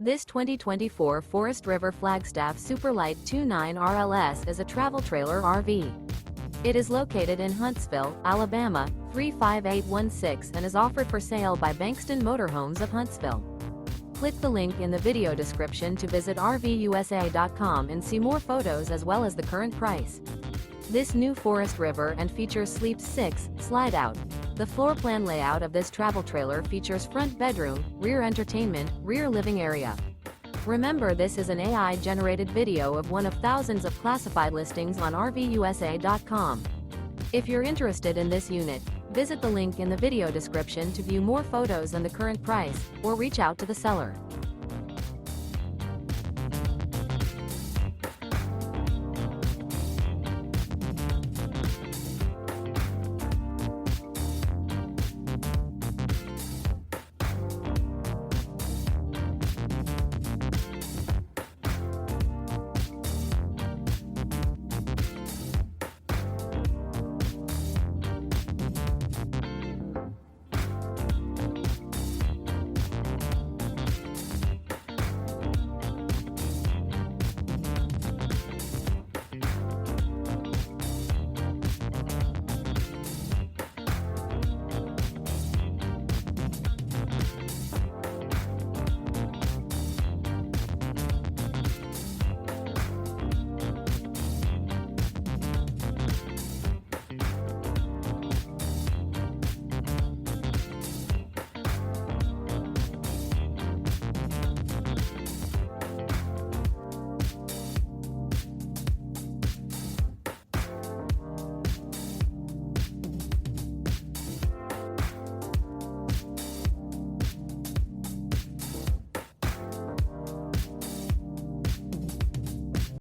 This 2024 Forest River Flagstaff Super Lite 29 RLS is a travel trailer RV. It is located in Huntsville, Alabama, 35816 and is offered for sale by Bankston Motorhomes of Huntsville. Click the link in the video description to visit RVUSA.com and see more photos as well as the current price. This new Forest River and features Sleep 6, Slideout. The floor plan layout of this travel trailer features front bedroom, rear entertainment, rear living area. Remember, this is an AI-generated video of one of thousands of classified listings on RVUSA.com. If you're interested in this unit, visit the link in the video description to view more photos and the current price, or reach out to the seller.